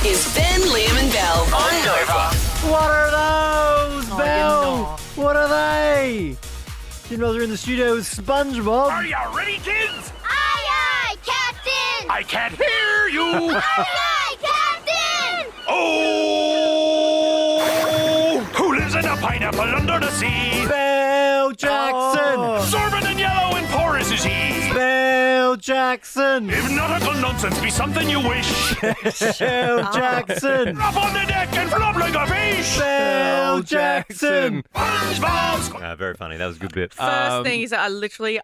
This is Ben, Liam and Belle on Nova. What are those, Belle? What are they? Jim Rose are in the studio with SpongeBob. Are you ready, kids? Aye, aye, Captain! I can't hear you. Aye, aye, Captain! Oh! Who lives in a pineapple under the sea? Belle Jackson. Sorbet and yellow and porous is he. Belle Jackson. If nautical nonsense be something you wish, Belle Jackson. drop on the deck and flop like a fish. Belle Jackson. SpongeBob. Very funny. That was a good bit. First thing is that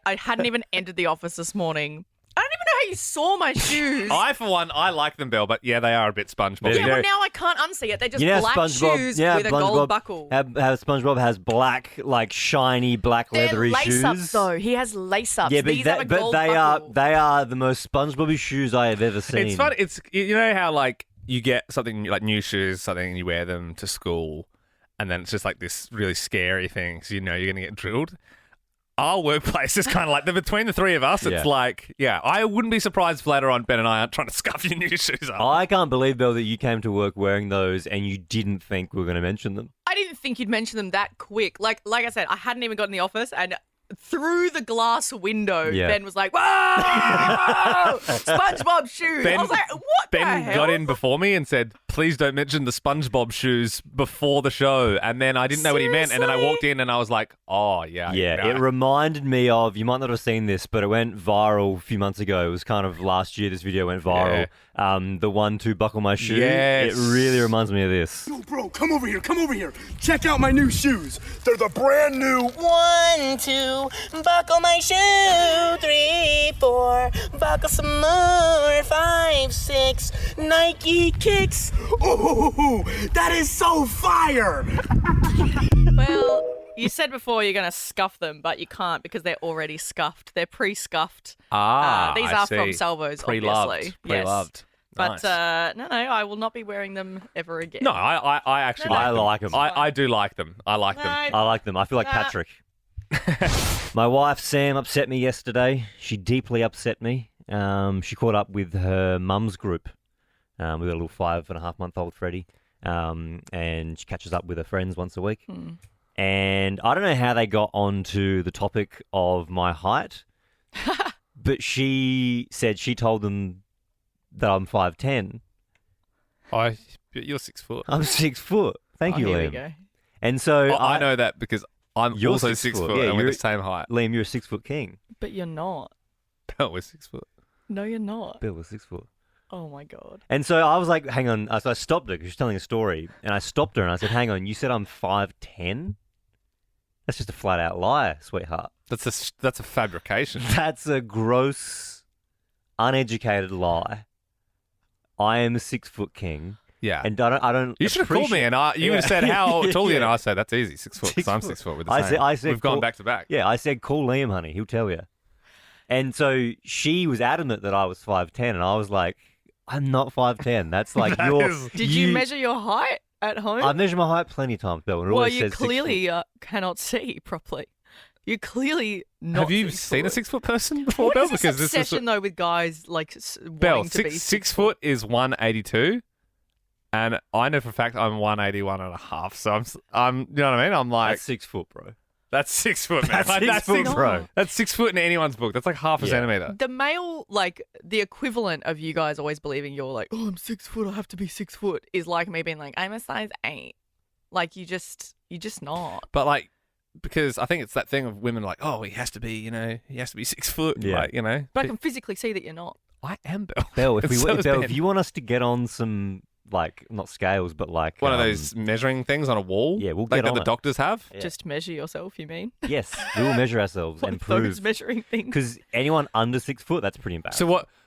I hadn't even entered the office this morning. I don't even know how you saw my shoes. For one, I like them, Belle, but yeah, they are a bit SpongeBob. yeah, well, now I can't unsee it. They're just You know, black SpongeBob, shoes yeah, with a SpongeBob, gold buckle. How SpongeBob has black, like shiny black They're leathery shoes. lace-ups, though. He has lace-ups. Yeah, but, These have a gold buckle. they are the most SpongeBob shoes I have ever seen. It's fun. It's, you know how like you get something like new shoes, something, and you wear them to school, and then it's just like this really scary thing, so you know you're going to get drilled. Our workplace is kind of like, between the three of us, it's like, yeah, I wouldn't be surprised if later on Ben and I aren't trying to scuff your new shoes up. I can't believe, Belle, that you came to work wearing those and you didn't think we were going to mention them. I didn't think you'd mention them that quick. Like I said, I hadn't even got in the office, and through the glass window, Ben was like, "Whoa, SpongeBob shoes!" I was like, "What the Ben hell?" got in before me and said, please don't mention the SpongeBob shoes before the show. And then I didn't know what he meant. And then I walked in and I was like, oh, yeah. Yeah, it reminded me of, you might not have seen this, but it went viral a few months ago. It was kind of last year this video went viral. The 1-2 buckle my shoe. Yes. It really reminds me of this. Yo, bro, come over here. Check out my new shoes. They're the brand new 1, 2, buckle my shoe. 3, 4, buckle some more. 5, 6, Nike kicks. Oh, that is so fire. Well, you said before you're going to scuff them, but you can't because they're already scuffed. They're pre-scuffed. These I are see. from Salvos, Pre-loved. obviously. Pre-loved. Yes. Nice. But no, I will not be wearing them ever again. No, I actually I like them. I do like them. I like them. I like them. I feel like Patrick. My wife, Sam, upset me yesterday. She deeply upset me. She caught up with her mum's group, with a little 5.5-month-old Freddie, and she catches up with her friends once a week. And I don't know how they got onto the topic of my height, but she said she told them that I'm 5'10". You're 6 foot. I'm 6 foot. Thank you, here Liam. we go. And so I know that because I'm You're also 6 6 foot. foot Yeah, and we're you're- the same height. Liam, you're a 6 foot king. But you're not. Belle was 6 foot. No, you're not. Bill was 6 foot. Oh, my God. And so I was like, hang on. So I stopped her because she was telling a story. And I stopped her and I said, hang on, you said I'm 5'10"? That's just a flat out lie, sweetheart. That's a fabrication. That's a gross, uneducated lie. I am a 6 foot king. Yeah. And I don't. You should have called me and you would have said how tall are you, and I said that's easy, 6 foot. 'Cause I'm 6 foot. With the same. I said We've gone call- back to back. Yeah, I said, call Liam, honey. He'll tell you. And so she was adamant that I was 5'10", and I was like, I'm not 5'10". That's like Did you measure your height at home? I've measured my height plenty of times, Bill. And it well, always you says 6 foot. clearly cannot see properly. You're clearly not. Have you 6 seen a foot. 6 foot person before, What Belle? is this Because obsession though with guys like Belle, wanting to be 6 foot is 182, and I know for a fact I'm 181 and a half. So I'm you know what I mean? I'm like That's 6 foot, bro. that's 6 foot, man. That's Like, 6 foot, bro. That's 6 foot in anyone's book. That's like half a centimeter. The male, like the equivalent of you guys always believing you're like, oh, I'm 6 foot, I have to be 6 foot, is like me being like, I'm a size 8. Like you're just not. But like, because I think it's that thing of women like, oh, he has to be 6 foot. Yeah. Like, you know. But I can physically see that you're not. I am Belle. Belle, And so is Belle, Ben. if you want us to get on some, like, not scales, but like... One of those measuring things on a wall. Yeah, we'll like get that on the it. doctors have. Yeah. Just measure yourself, you mean? Yes, we will measure ourselves Like and those prove... measuring things. Because anyone under 6 foot, that's pretty embarrassing.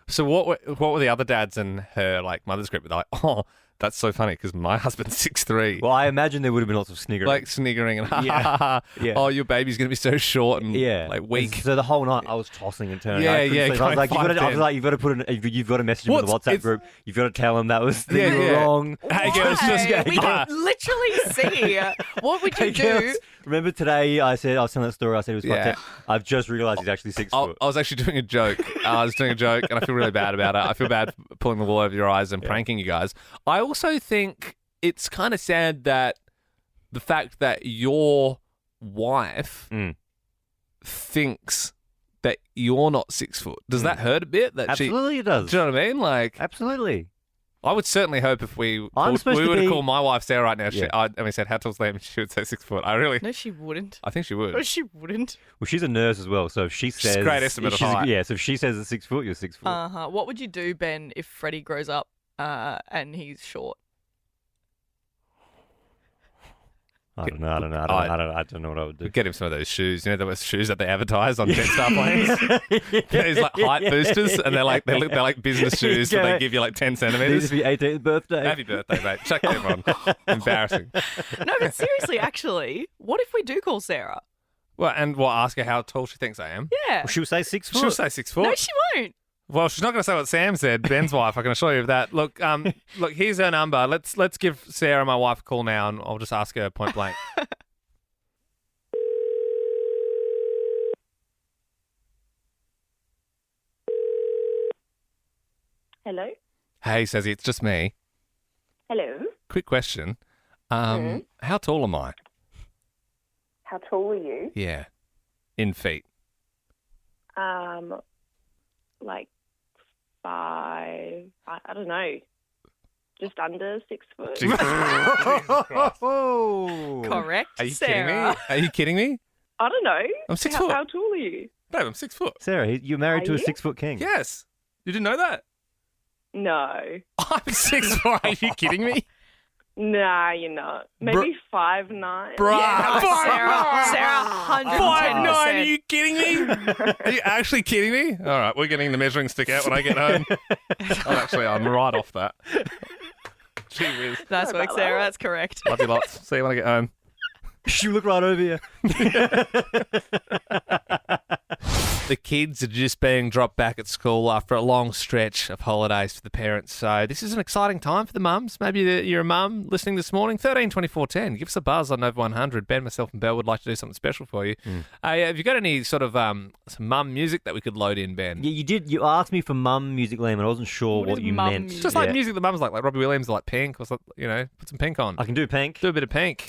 So what were the other dads in her like mother's group? They're like, oh, That's so funny because my husband's 6'3". Well, I imagine there would have been lots of sniggering. Like sniggering and ha ha ha. Yeah. Oh, your baby's gonna be so short and like weak. So the whole night I was tossing and turning. Yeah, I couldn't yeah, sleep. I was like, you've got to put you've got to message him in the WhatsApp group. You've got to tell him that was wrong. Hey girls, We can literally see. What would you Hey, do? girls, remember today I was telling that story. I said it was quite I've just realised he's actually 6 foot. I was actually doing a joke. I was doing a joke, and I feel really bad about it. I feel bad pulling the wool over your eyes and pranking you guys. I also think it's kind of sad that the fact that your wife thinks that you're not 6 foot. Does that hurt a bit? Absolutely, it does. Do you know what I mean? Like, absolutely. I would certainly hope if we would have called my wife Sarah right now. We said, how tall's Liam? She would say 6 foot. No, she wouldn't. I think she would. No, she wouldn't. Well, she's a nurse as well, so if she says... She's a great estimate of height. Yeah, so if she says it's 6 foot, you're 6 foot. What would you do, Ben, if Freddie grows up and he's short? I don't know. I don't know what I would do. Get him some of those shoes. You know those shoes that they advertise on Jetstar planes? These like height boosters, and they're like business shoes, but they give you like 10 centimeters. This is your 18th birthday. Happy birthday, mate. Chuck them on. Embarrassing. No, but seriously, actually, what if we do call Sarah? Well, and we'll ask her how tall she thinks I am. Yeah. Well, she'll say 6 foot. She'll say 6 foot. No, she won't. Well, she's not going to say what Sam said, Ben's wife. I can assure you of that. Look, here's her number. Let's give Sarah, my wife, a call now, and I'll just ask her point blank. Hello? Hey, Sazzy, it's just me. Hello? Quick question. How tall am I? How tall are you? Yeah. In feet. Like 5, I don't know, just under 6 foot. Correct, Are you Sarah. kidding me? Are you kidding me? I don't know. I'm 6 foot. How tall are you? Babe, I'm 6 foot. Sarah, you're married to a you? 6 foot king. Yes. You didn't know that? No. I'm 6'4". Are you kidding me? Nah, you're not. Maybe 5'9". Bruh. Yeah, Sarah, 110%. 5'9". Are you kidding me? Are you actually kidding me? All right, we're getting the measuring stick out when I get home. I'm right off that. Gee whiz. Nice work, Sarah. That's correct. Love you lots. See you when I get home. You look right over you. The kids are just being dropped back at school after a long stretch of holidays for the parents. So this is an exciting time for the mums. Maybe you're a mum listening this morning. 13 24 10. Give us a buzz on Nova 100. Ben, myself and Belle would like to do something special for you. Have you got any sort of some mum music that we could load in, Ben? Yeah, you did. You asked me for mum music, Liam, and I wasn't sure what you mum meant. music? Just like music the mums like Robbie Williams or like Pink or something, put some Pink on. I can do Pink. Do a bit of Pink.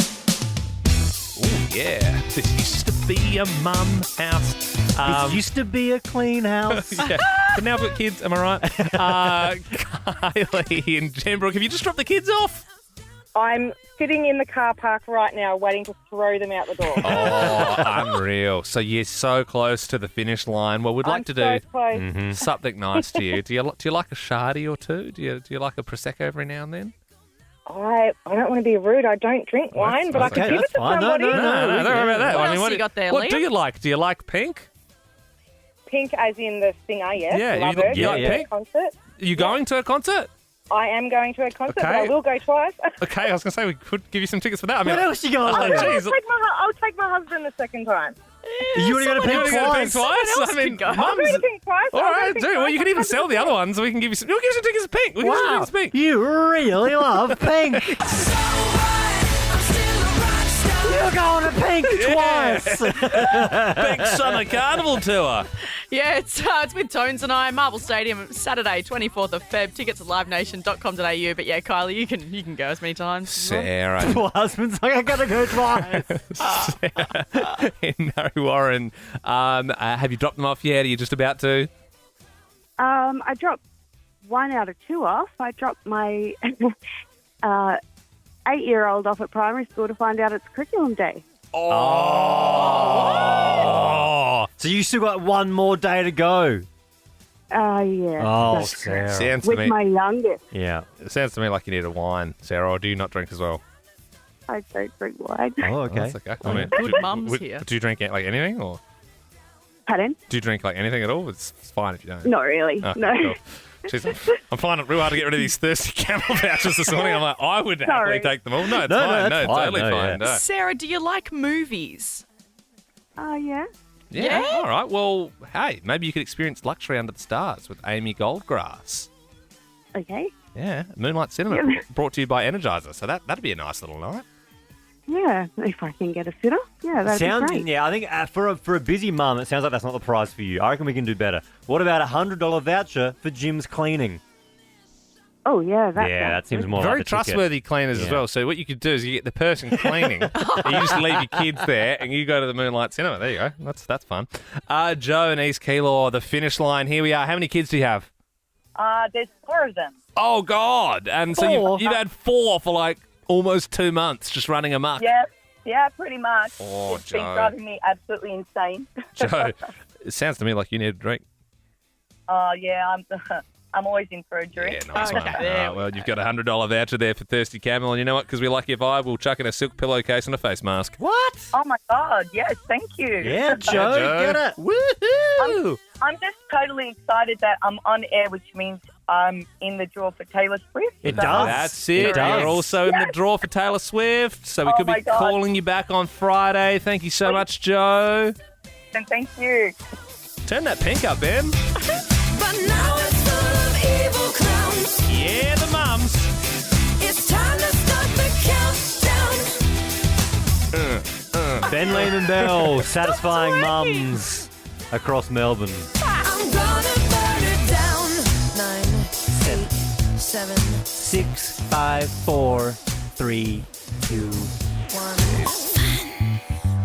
Oh, yeah. This used to be a mum house. This used to be a clean house. Yeah. But now I've got kids, am I right? Kylie and Jenbrook, have you just dropped the kids off? I'm sitting in the car park right now waiting to throw them out the door. Oh, unreal. So you're so close to the finish line. Well, we'd like to do close. something nice to you. Do you like a Chardy or two? Do you like a Prosecco every now and then? I don't want to be rude. I don't drink wine, but I could give it to somebody. No, don't worry about that. What else you got there, What Liam? do you like? Do you like Pink? Pink as in the singer, yes. Yeah, Love you her. like Pink? Concert. Are you going to a concert? I am going to a concert, but Okay. I will go twice. Okay, I was going to say we could give you some tickets for that. I mean, What else you got, Oh, Liam? geez. I'll take my husband the second time. You already got to You Pink wanna go to Pink twice. twice? else I mean, could go. I'm going mums. to Pink twice. All I'll go right, to Pink do. Well, twice. you can even sell the other ones, so we can give you some. We'll give you some tickets to Pink. We'll give you some Wow, tickets to Pink. you really love Pink. You're going to Pink twice. Pink Summer Carnival Tour. Yeah, it's with Tones and I, Marvel Stadium, Saturday, 24th of Feb. Tickets at liveNation.com.au. But yeah, Kylie, you can go as many times. as you want. Sarah Poor husband's like, I got to go twice. and Mary Warren, have you dropped them off yet? Are you just about to? I dropped 1 out of 2 off. I dropped my 8-year-old off at primary school to find out it's curriculum day. Oh. So you still got one more day to go. Yeah. Oh, That's correct. Sarah. Sounds to With me. my youngest. Yeah. It sounds to me like you need a wine, Sarah, or do you not drink as well? I don't drink wine. Oh, okay. That's okay. I mean, Good mums here. Do you drink like anything, or Pardon? do you drink like anything at all? It's fine if you don't. Not really. Oh, No. cool. Jeez, I'm finding it real hard to get rid of these thirsty camel vouchers this morning. I'm like, I would happily Sorry. take them all. No, it's No, fine. that's No, fine. totally No, fine. yeah. No. Sarah, do you like movies? Yeah. Yeah. Yeah? All right. Well, hey, maybe you could experience luxury under the stars with Amy Goldgrass. Okay. Yeah, Moonlight Cinema Yeah. brought to you by Energizer. So that'd be a nice little night. Yeah, if I can get a sitter. Yeah, that'd Sounds, be great. yeah, I think for a busy mum, it sounds like that's not the prize for you. I reckon we can do better. What about a $100 voucher for Jim's cleaning? Oh, yeah. That seems more Very like the ticket. trustworthy cleaners as Yeah. well. So what you could do is you get the person cleaning, and you just leave your kids there, and you go to the Moonlight Cinema. There you go. That's fun. Joe and East Keilor, the finish line. Here we are. How many kids do you have? There's 4 of them. Oh God! And so you've had 4 for like almost 2 months, just running amok. Yeah, pretty much. Oh, It's been Joe. driving me absolutely insane. Joe, it sounds to me like you need a drink. Yeah, I'm always in for a drink. Yeah, nice one. Okay, there Well, you've got a $100 voucher there for Thirsty Camel, and you know what? Because we like your vibe, we'll chuck in a silk pillowcase and a face mask. What? Oh my God, yes, thank you. Yeah, Joe, Joe. get it. Woohoo! I'm just totally excited that I'm on air, which means I'm in the draw for Taylor Swift. It So- does. That's it. It does. You're also in the draw for Taylor Swift, so we Oh could be my God. calling you back on Friday. Thank you so much, Joe. And thank you. Turn that pink up, Ben. But now it's full of evil clowns. Yeah, the mums. It's time to start the countdown. Ben Lehman Bell, satisfying mums across Melbourne. I'm gonna burn it down. 9, 8, 7, 6, 5, 4, 3, 2. 1.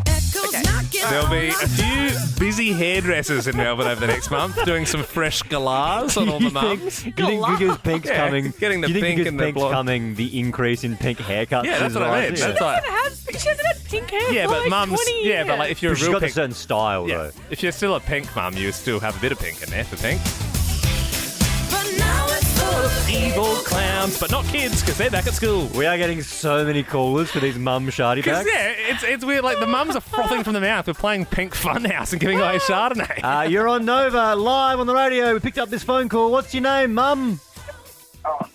Echoes knocking There'll on be my a few busy hairdressers in Melbourne over the next month doing some fresh galars on all the mums. You think because pink's Yeah, coming? getting the you think pink because and the pink's blonde. coming, the increase in pink haircuts? Yeah, that's is what I right? mean. Yeah. That's like, She hasn't had pink hair yeah, for but like mums, 20 yeah, but like if you're a She's real got a pink, certain style, yeah, though. if you're still a pink mum, you still have a bit of pink in there for pink. But now it's full of Evil clowns, but not kids because they're back at school. We are getting so many callers for these mum Chardy Because packs. yeah, it's weird. Like the mums are frothing from the mouth. We're playing Pink Funhouse and giving away Chardonnay. You're on Nova, live on the radio. We picked up this phone call. What's your name, mum?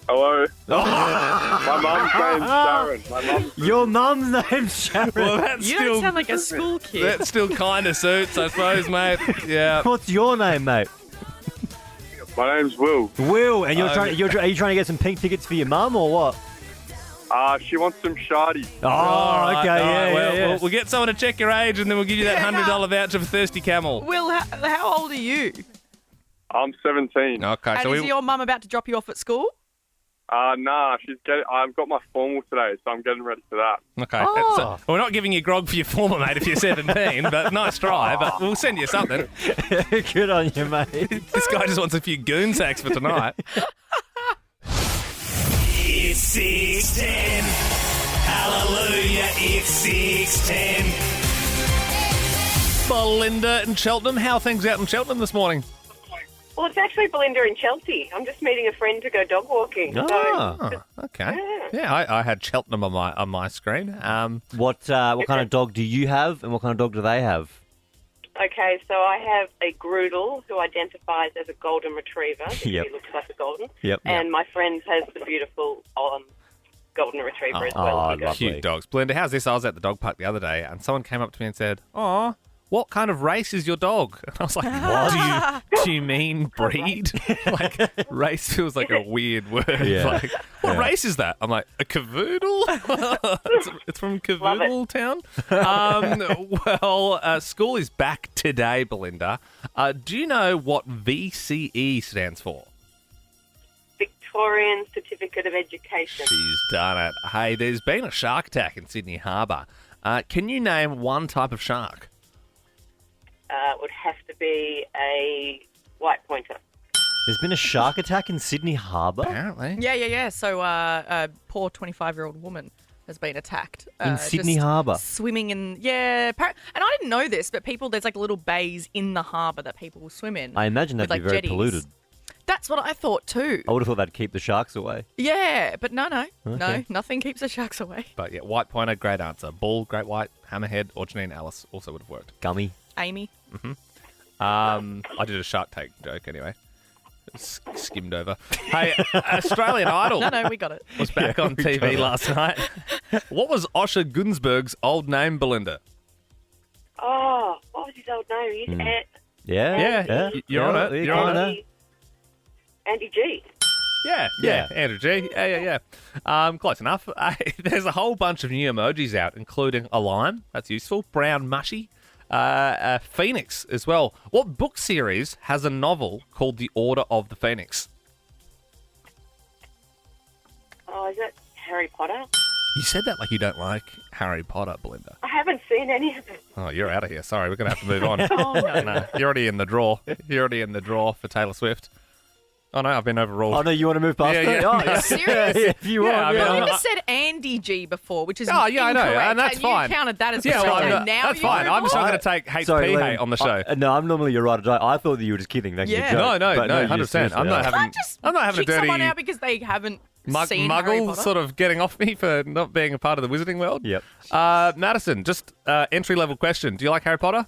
Hello. My mum's name's Sharon. My mum's Your mum's name's Sharon. Well, that's You still don't sound like a school kid. that still kind of suits, I suppose, mate. Yeah. What's your name, mate? My name's Will. Will, and are you trying to get some pink tickets for your mum or what? She wants some Chardy. Oh, Alright, okay, alright, well, yeah. We'll get someone to check your age, and then we'll give you that $100 voucher for Thirsty Camel. Will, how old are you? I'm 17. Okay, And so is your mum about to drop you off at school? Nah, I've got my formal today, so I'm getting ready for that. Okay. Oh. So, we're not giving you grog for your former, mate, if you're 17, but nice try. But we'll send you something. Good on you, mate. This guy just wants a few goon sacks for tonight. It's 610. Hallelujah, it's 610. Belinda in Cheltenham. How are things out in Cheltenham this morning? Well, it's actually Belinda in Chelsea. I'm just meeting a friend to go dog walking. Oh, okay. Yeah, I had Cheltenham on my screen. What kind of dog do you have, and what kind of dog do they have? Okay, so I have a Groodle who identifies as a golden retriever. Yep. He looks like a golden. Yep. And my friend has the beautiful golden retriever as well. Cute dogs. Belinda, how's this? I was at the dog park the other day, and someone came up to me and said, "Oh, what kind of race is your dog?" And I was like, "What? do you mean breed?" Like, race feels like a weird word. Yeah. Like, what race is that? I'm like, a cavoodle? it's from Cavoodle Town. Well, school is back today, Belinda. Do you know what VCE stands for? Victorian Certificate of Education. She's done it. Hey, there's been a shark attack in Sydney Harbour. Can you name one type of shark? Would have to be a white pointer. There's been a shark attack in Sydney Harbour? Apparently. Yeah. So a poor 25-year-old woman has been attacked. In Sydney just Harbour? Swimming in, and I didn't know this, but there's like little bays in the harbour that people will swim in. I imagine that'd with, be like, very jetties. polluted. That's what I thought too. I would have thought that'd keep the sharks away. Yeah, but no, Okay. nothing keeps the sharks away. But yeah, white pointer, great answer. Bull, great white, hammerhead, or Janine Alice also would have worked. Gummy. Amy. I did a Shark Tank joke anyway. Skimmed over. Hey, Australian Idol. No, we got it. Was back on TV last night. What was Osher Gunsberg's old name, Belinda? Oh, what was his old name? He's Yeah. You're on it. You're on it. Andy G. Yeah, Andrew G. Yeah. Close enough. There's a whole bunch of new emojis out, including a lime. That's useful. Brown mushy. Phoenix as well. What book series has a novel called The Order of the Phoenix? Oh, is that Harry Potter? You said that like you don't like Harry Potter, Belinda. I haven't seen any of it. Oh, you're out of here. Sorry, we're going to have to move on. Oh, no. No, you're already in the draw. You're already in the draw for Taylor Swift. Oh, no, I've been overruled. Oh, no, you want to move past it? Yeah. Oh, yeah. Serious? If you want. I mean, Belinda said Andy G before, which is Oh, yeah, I know, incorrect, and that's fine. You counted that as Yeah, correct, well, and now that's you fine. move I'm just on. not going to take HP Sorry, hate on the show. No, I'm normally you're right. I thought that you were just kidding. Making a Yeah. joke. No, But 100%. I'm not having. Can't just I'm not having a kick someone dirty out because they haven't seen Harry muggle Potter. sort of getting off me for not being a part of the wizarding world. Yep. Madison, just entry level question. Do you like Harry Potter?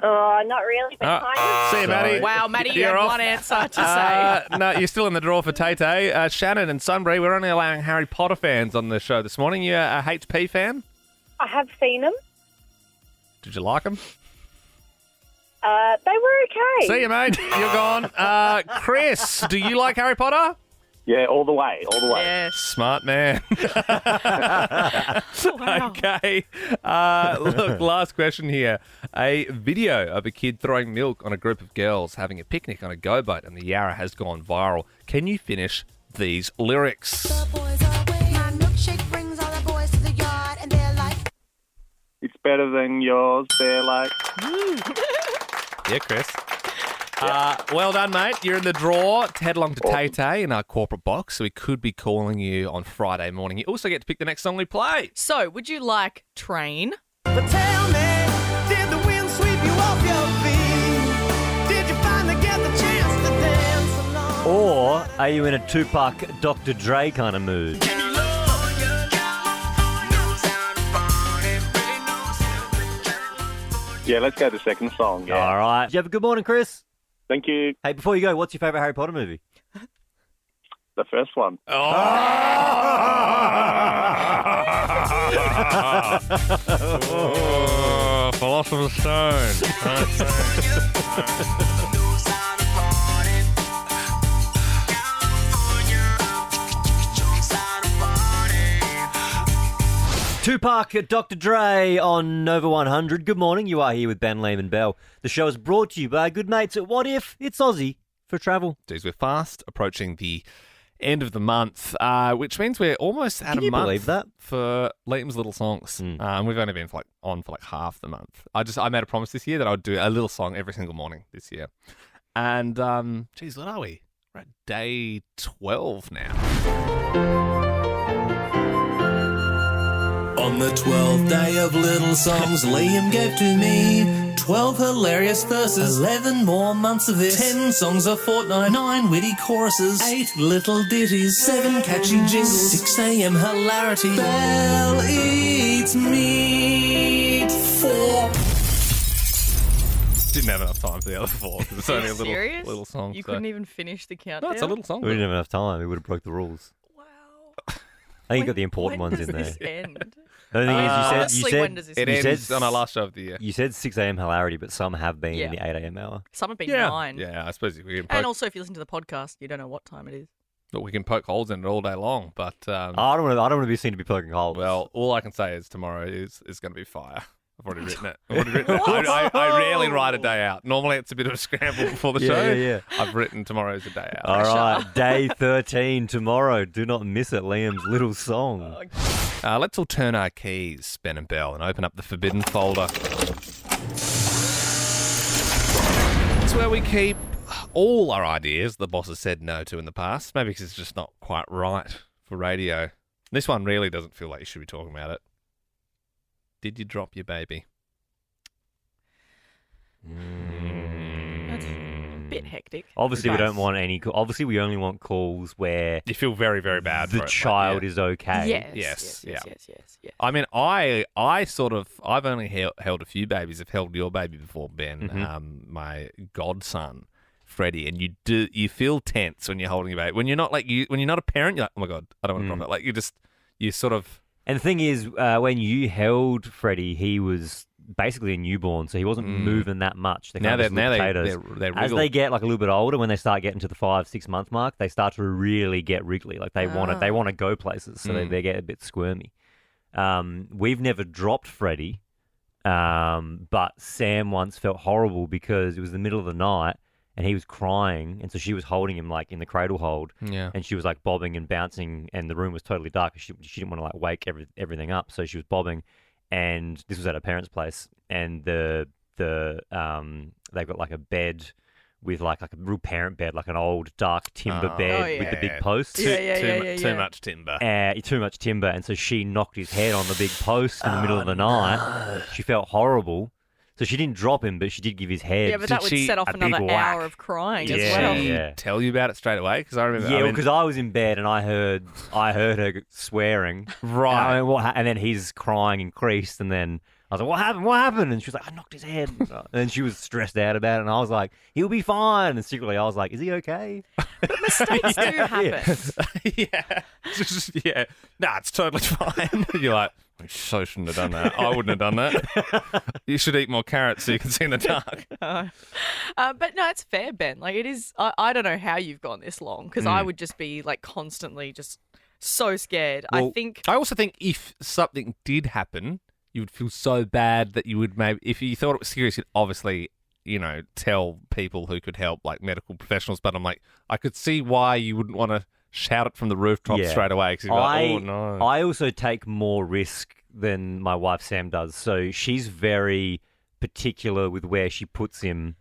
Oh, not really, but kind of. See you, Maddie. Wow, Maddie, you You're had off. one answer to say. No, you're still in the draw for Tay-Tay. Shannon and Sunbury, we're only allowing Harry Potter fans on the show this morning. You a HP fan? I have seen them. Did you like them? They were okay. See you, mate. You're gone. Chris, do you like Harry Potter? Yeah, all the way. Yes. Smart man. Wow. Okay. Look, last question here. A video of a kid throwing milk on a group of girls having a picnic on a go-boat and the Yarra has gone viral. Can you finish these lyrics? It's better than yours. They're like... Yeah, Chris. Well done, mate. You're in the draw to head along to Tay-Tay in our corporate box, so we could be calling you on Friday morning. You also get to pick the next song we play. So, would you like Train? But tell me, did the wind sweep you off your feet? Did you finally get the chance to dance along? Or are you in a Tupac, Dr. Dre kind of mood? Yeah, let's go to the second song. Yeah. All right. Did you have a good morning, Chris? Thank you. Hey, before you go, what's your favourite Harry Potter movie? The first one. Philosopher's Stone. Tupac, Dr. Dre on Nova 100. Good morning. You are here with Ben, Liam and Belle. The show is brought to you by our good mates at What If? It's Aussie for travel. Jeez, we're fast approaching the end of the month, which means we're almost at Can a you month believe that? for Liam's Little Songs. We've only been on for like half the month. I made a promise this year that I would do a little song every single morning this year. And, geez, what are we? We're at day 12 now. On the 12th day of little songs, Liam gave to me 12 hilarious verses, 11 more months of this, 10 songs a fortnight, 9 witty choruses, 8 little ditties, 7 catchy jingles, 6 a.m. hilarity, Belle eats meat, 4. Didn't have enough time for the other 4. It's only a Serious? little song. You so- couldn't even finish the countdown? No, it's a little song. We didn't have enough time. We would have broke the rules. Wow. I think you got the important When ones does in there. this end? The only thing is, Honestly, you said when does this It end? ends on our last show of the year. You said 6 a.m. hilarity, but some have been Yeah. in the 8 a.m. hour. Some have been Yeah. 9. Yeah, I suppose we can And also, if you listen to the podcast, you don't know what time it is. we can poke holes in it all day long. But I don't want to be seen to be poking holes. well, all I can say is tomorrow is going to be fire. I've already written it. I rarely write a day out. Normally, it's a bit of a scramble before the show. Yeah. I've written tomorrow's a day out. All right, day 13 tomorrow. Do not miss it, Liam's little song. Let's all turn our keys, Ben and Belle, and open up the forbidden folder. It's where we keep all our ideas the boss has said no to in the past. Maybe because it's just not quite right for radio. This one really doesn't feel like you should be talking about it. Did you drop your baby? That's a bit hectic. Obviously, we Yes. don't want any. Obviously, we only want calls where You feel very, very bad the for it. child is okay. Yes. Yeah. I mean, I sort of, I've only held a few babies. I've held your baby before, Ben, my godson, Freddie, and you feel tense when you're holding your baby. When you're not when you're not a parent, you're like, oh my god, I don't want to drop it. Like you sort of. And the thing is, when you held Freddie, he was basically a newborn, so he wasn't moving that much. Now they're as they get like a little bit older, when they start getting to the 5-6 month mark, they start to really get wriggly. Like they want to go places, so they get a bit squirmy. We've never dropped Freddie, but Sam once felt horrible because it was the middle of the night and he was crying, and so she was holding him like in the cradle hold, and she was like bobbing and bouncing, and the room was totally dark. She didn't want to like wake everything up, so she was bobbing. And this was at her parents' place, and they've got like a bed with like a real parent bed, like an old dark timber bed with the big posts. Too much timber. Too much timber, and so she knocked his head on the big post in the middle of the night. She felt horrible. So she didn't drop him, but she did give his head. Yeah, but that would set off another hour of crying as well. Did she tell you about it straight away? Because I remember. Yeah, because I was in bed and I heard her swearing. Right. And then he's crying increased, and then I was like, "What happened? What happened?" And she was like, "I knocked his head." And then she was stressed out about it, and I was like, "He'll be fine." And secretly, I was like, "Is he okay?" But mistakes do happen. Yeah. Nah, it's totally fine. You're like, I so shouldn't have done that. I wouldn't have done that. You should eat more carrots so you can see in the dark. But no, it's fair, Ben. Like it is. I don't know how you've gone this long, because I would just be like constantly just so scared. Well, I also think if something did happen, you would feel so bad that you would maybe, if you thought it was serious, you'd obviously, tell people who could help, like medical professionals. But I'm like, I could see why you wouldn't want to shout it from the rooftop straight away. Because you're like, oh no. I also take more risk than my wife Sam does. So she's very particular with where she puts him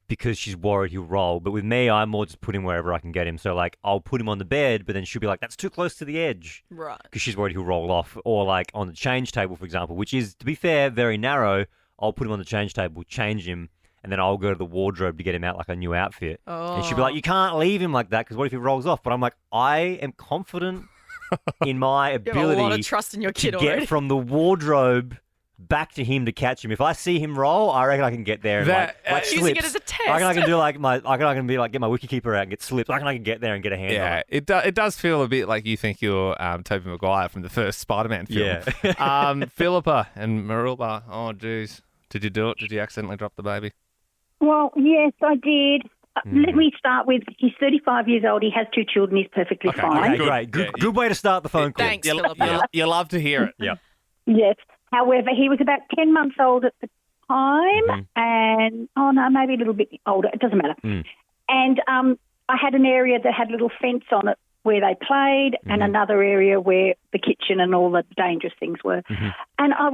because she's worried he'll roll. But with me, I more just put him wherever I can get him. So like, I'll put him on the bed, but then she'll be like, that's too close to the edge. Right. Because she's worried he'll roll off. Or like on the change table, for example, which is, to be fair, very narrow. I'll put him on the change table, change him, and then I'll go to the wardrobe to get him out like a new outfit. And she'll be like, you can't leave him like that because what if he rolls off? But I'm like, I am confident in my ability you have a lot of trust in your kid to already. get from the wardrobe back to him to catch him. If I see him roll, I reckon I can get there and like using slips. it as a test. I reckon I can do like I can be like get my wickkeeper out and get slips. I reckon I can get there and get a hand on it. It does feel a bit like you think you're Tobey Maguire from the first Spider-Man film. Yeah. Philippa and Marilba. Oh, jeez. Did you do it? Did you accidentally drop the baby? Well, yes, I did. Let me start with, he's 35 years old. He has 2 children. He's perfectly fine. Okay, great. Good way to start the phone call. Thanks, Philippa. You love to hear it. Yeah. Yes. However, he was about 10 months old at the time, and, maybe a little bit older. It doesn't matter. And I had an area that had a little fence on it where they played, and another area where the kitchen and all the dangerous things were. And I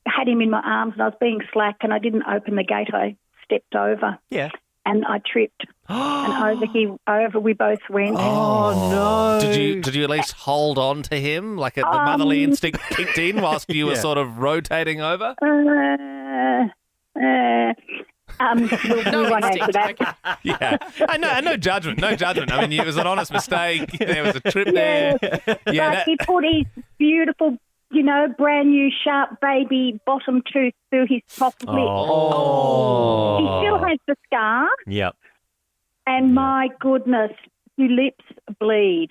had him in my arms, and I was being slack, and I didn't open the gate. I stepped over. Yeah. And I tripped, and over we both went. Oh no! Did you at least hold on to him, like the motherly instinct kicked in whilst you were sort of rotating over? We won't answer that. Yeah, no judgment. I mean, it was an honest mistake. There was a trip there. But he put his beautiful, brand new sharp baby bottom tooth through his top lip. He still has the scar. Yep. And my goodness, your lips bleed.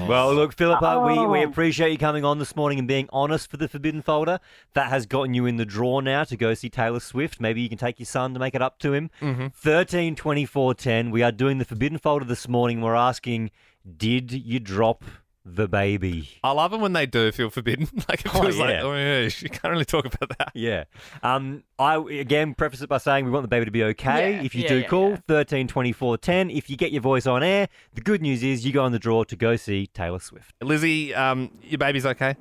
Well, look, Philippa, we appreciate you coming on this morning and being honest for the Forbidden Folder. That has gotten you in the draw now to go see Taylor Swift. Maybe you can take your son to make it up to him. 13 24 10. We are doing the Forbidden Folder this morning. We're asking, did you drop the baby? I love them when they do feel forbidden. Like it feels like, you can't really talk about that. Yeah. I again preface it by saying we want the baby to be okay. If you do, call 13 24 10. If you get your voice on air, the good news is you go in the draw to go see Taylor Swift. Lizzie, your baby's okay?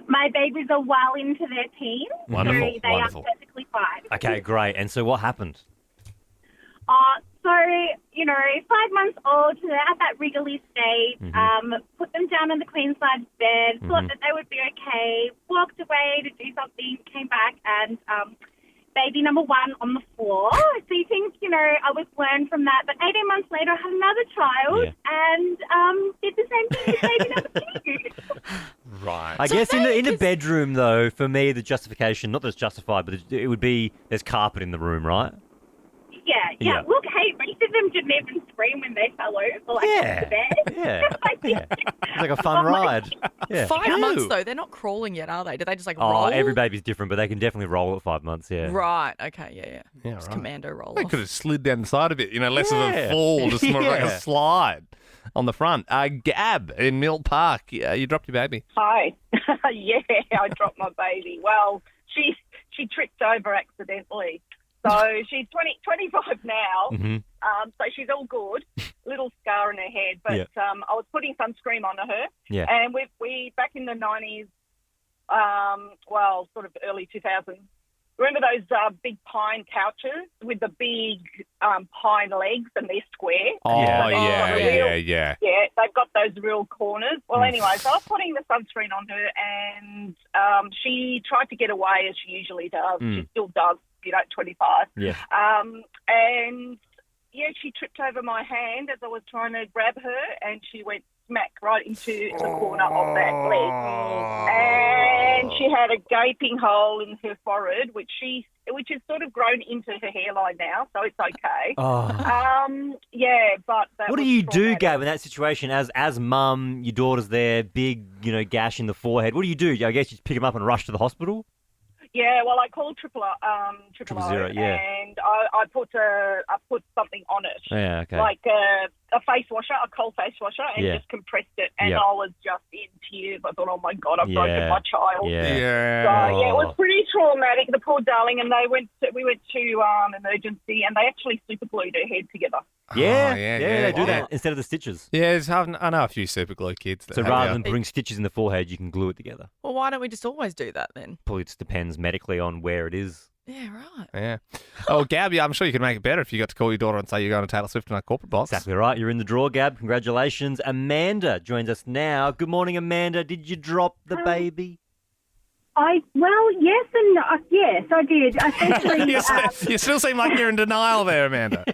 My babies are well into their teens. Wonderful. So they are perfectly fine. Okay, great. And so what happened? So, 5 months old, they're at that wriggly stage, put them down on the queen-size bed, thought that they would be okay, walked away to do something, came back, and baby number 1 on the floor. So you think, I was learned from that. But 18 months later, I had another child and did the same thing with baby number 2. Right. I guess in the bedroom, though, for me, the justification, not that it's justified, but it would be there's carpet in the room, right? Yeah. Look, hey, most of them didn't even scream when they fell over, like off the bed. Yeah. It's like a fun ride. Yeah. 5 months though, they're not crawling yet, are they? Do they just like Oh, roll? every baby's different, but they can definitely roll at 5 months, yeah. Right. Okay. Yeah. Yeah, Just right. commando roll. They off. could have slid down the side a bit, less of a Yeah. fall, just more like Yeah. a slide on the front. Gab in Mill Park, you dropped your baby. Hi. Yeah, I dropped my baby. Well, she tripped over accidentally. So she's 25 now. Mm-hmm. So she's all good. Little scar in her head, but Yeah. I was putting sunscreen on her. Yeah. And we back in the 90s, sort of early 2000s. Remember those big pine couches with the big pine legs and they're square? Oh, So yeah. Yeah, they've got those real corners. Well, anyway, so I was putting the sunscreen on her and she tried to get away as she usually does. She still does, 25. Yeah. And, she tripped over my hand as I was trying to grab her and she went smack right into the corner of that leg. And she had a gaping hole in her forehead, which is sort of grown into her hairline now, so it's okay. Oh. But that What do was you do, traumatic. Gab, in that situation? As mum, your daughter's there, big, gash in the forehead. What do you do? I guess you just pick them up and rush to the hospital? Yeah, well, I called triple Zero, yeah. and I put something on it. Yeah, okay. Like a face washer, a cold face washer, and Yeah. just compressed it. And Yep. I was just in tears. I thought, oh my God, I've broken my child. Yeah. So, it was pretty traumatic, the poor darling. And we went to emergency, and they actually super glued her head together. Yeah, yeah, they do wow. that instead of the stitches. Yeah, I know a few super glue kids. That So have rather that. than putting stitches in the forehead, you can glue it together. Well, why don't we just always do that then? Probably just depends medically on where it is. Yeah, right. Yeah. Oh, Gab, I'm sure you could make it better if you got to call your daughter and say you're going to Taylor Swift and a corporate boss. Exactly right. You're in the draw, Gab. Congratulations. Amanda joins us now. Good morning, Amanda. Did you drop the baby? Yes and no. Yes, I did. Essentially, You still seem like you're in denial there, Amanda.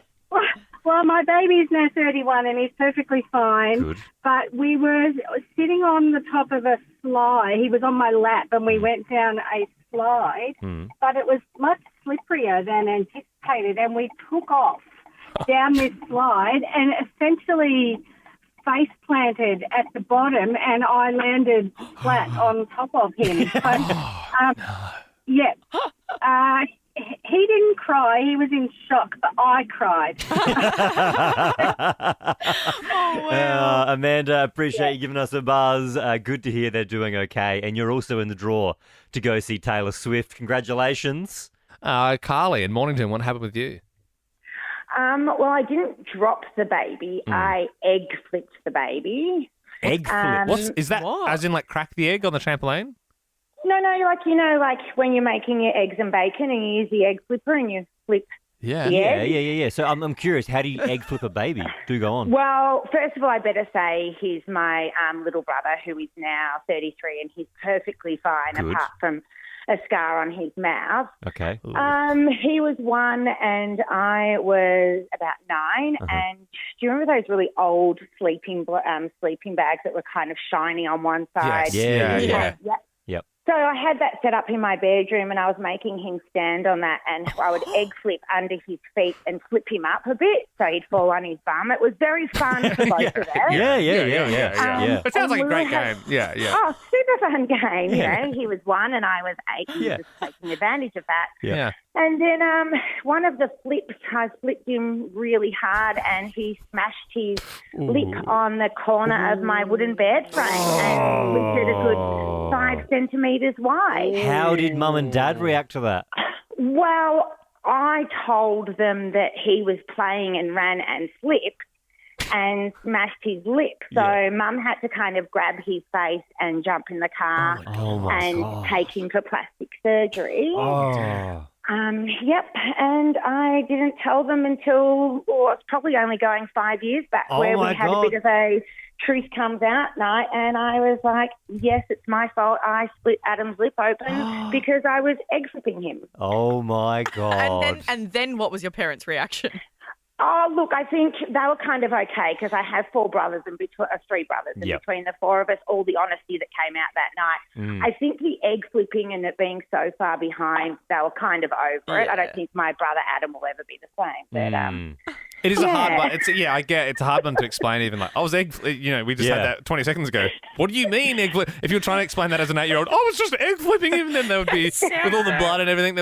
well, my baby is now 31 and he's perfectly fine. Good. But we were sitting on the top of a slide. He was on my lap and we went down a slide, but it was much slipperier than anticipated, and we took off down this slide and essentially face planted at the bottom, and I landed flat on top of him. He didn't cry. He was in shock, but I cried. Oh, wow. Amanda, appreciate you giving us a buzz. Good to hear they're doing okay. And you're also in the draw to go see Taylor Swift. Congratulations. Carly in Mornington, what happened with you? Well, I didn't drop the baby. I egg flipped the baby. Egg flip? Is that as in like crack the egg on the trampoline? No, like when you're making your eggs and bacon and you use the egg flipper and you flip the egg. Yeah. So I'm curious, how do you egg flip a baby? Do go on. Well, first of all, I better say he's my little brother who is now 33 and he's perfectly fine Good. apart from a scar on his mouth. Okay. He was 1 and I was about 9. And do you remember those really old sleeping bags that were kind of shiny on one side? Yeah. Yep. So I had that set up in my bedroom and I was making him stand on that and I would egg flip under his feet and flip him up a bit so he'd fall on his bum. It was very fun for both of us. Yeah. It sounds like a and great we game. Yeah. Oh, super fun game. You know, he was 1 and I was 8. He was just taking advantage of that. Yeah. And then one of the flips, I flipped him really hard and he smashed his lip on the corner of my wooden bed frame and flipped it a good 5 centimetres wide. How did Mum and Dad react to that? Well, I told them that he was playing and ran and slipped and smashed his lip. So Mum had to kind of grab his face and jump in the car and take him for plastic surgery. And I didn't tell them until, it's probably only going 5 years back, where we had a bit of a truth comes out night, and I was like, yes, it's my fault. I split Adam's lip open because I was egg flipping him. Oh my God. And then what was your parents' reaction? Oh, look, I think they were kind of okay because I have three brothers and between the four of us, all the honesty that came out that night. I think the egg flipping and it being so far behind, they were kind of over it. I don't think my brother Adam will ever be the same. But, it is a hard one. I get it's a hard one to explain. Even like I was egg, we just had that 20 seconds ago. What do you mean egg flip? If you were trying to explain that as an 8-year-old, I was just egg flipping him, then there would be with all the blood and everything.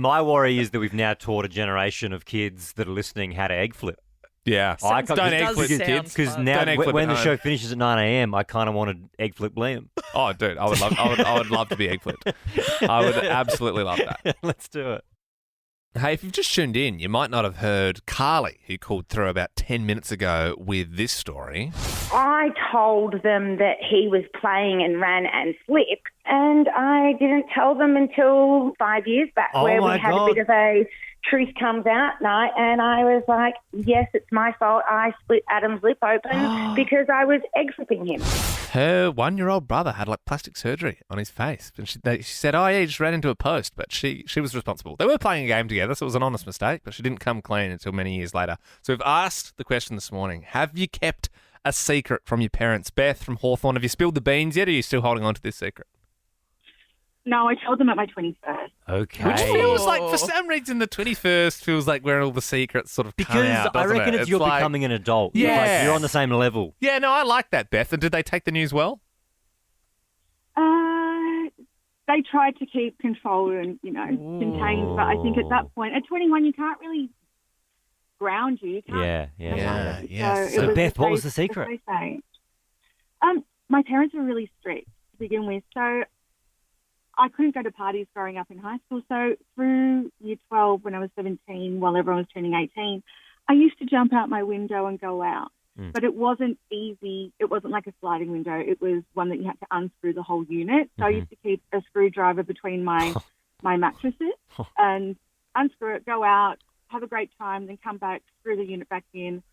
My worry is that we've now taught a generation of kids that are listening how to egg flip. Yeah, don't egg flip kids because now when the show finishes at 9 a.m, I kind of want to egg flip Liam. Oh, dude, I would love to be egg flipped. I would absolutely love that. Let's do it. Hey, if you've just tuned in, you might not have heard Carly, who called through about 10 minutes ago with this story. I told them that he was playing and ran and slipped, and I didn't tell them until 5 years back where we had a bit of a truth comes out night, and I was like, yes, it's my fault. I split Adam's lip open because I was egg flipping him. Her 1-year-old brother had like plastic surgery on his face. And she said, oh, yeah, he just ran into a post, but she was responsible. They were playing a game together, so it was an honest mistake, but she didn't come clean until many years later. So we've asked the question this morning, have you kept a secret from your parents? Beth from Hawthorne, have you spilled the beans yet, or are you still holding on to this secret? No, I told them at my 21st. Okay. Which feels like, for some reason, the 21st feels like where all the secrets sort of come out, I reckon it's you're like, becoming an adult. Yeah. Like you're on the same level. Yeah, no, I like that, Beth. And did they take the news well? They tried to keep control and, contained, but I think at that point, at 21, you can't really ground you. You can't Yeah. So Beth, what was the secret? My parents were really strict to begin with, so I couldn't go to parties growing up in high school. So through year 12, when I was 17, while everyone was turning 18, I used to jump out my window and go out. But it wasn't easy. It wasn't like a sliding window. It was one that you had to unscrew the whole unit. So I used to keep a screwdriver between my mattresses and unscrew it, go out, have a great time, then come back, screw the unit back in,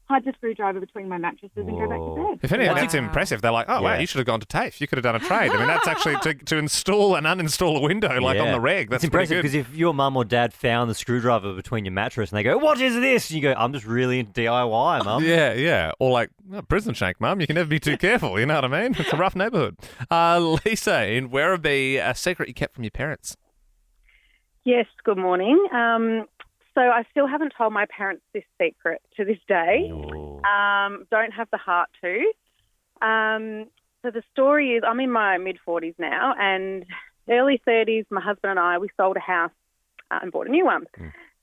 hide the screwdriver between my mattresses and go back to bed. If anything, that's impressive. They're like, wow, you should have gone to TAFE. You could have done a trade. I mean, that's actually to install and uninstall a window on the reg. That's impressive because if your mum or dad found the screwdriver between your mattress and they go, what is this? And you go, I'm just really into DIY, mum. Yeah. Or like, prison shank, mum. You can never be too careful. You know what I mean? It's a rough neighbourhood. Lisa, in Werribee, a secret you kept from your parents? Yes, good morning. So I still haven't told my parents this secret to this day. Don't have the heart to. So the story is I'm in my mid-40s now, and early 30s, my husband and I, we sold a house and bought a new one.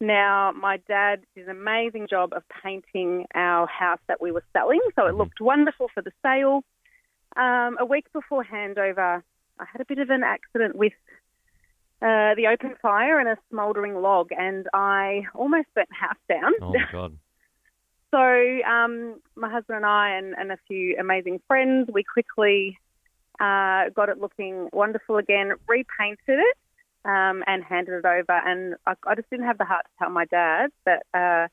Now, my dad did an amazing job of painting our house that we were selling, so it looked wonderful for the sale. A week before handover, I had a bit of an accident with the open fire and a smouldering log, and I almost burnt the house down. Oh, my God. So my husband and I and a few amazing friends, we quickly got it looking wonderful again, repainted it and handed it over. And I just didn't have the heart to tell my dad that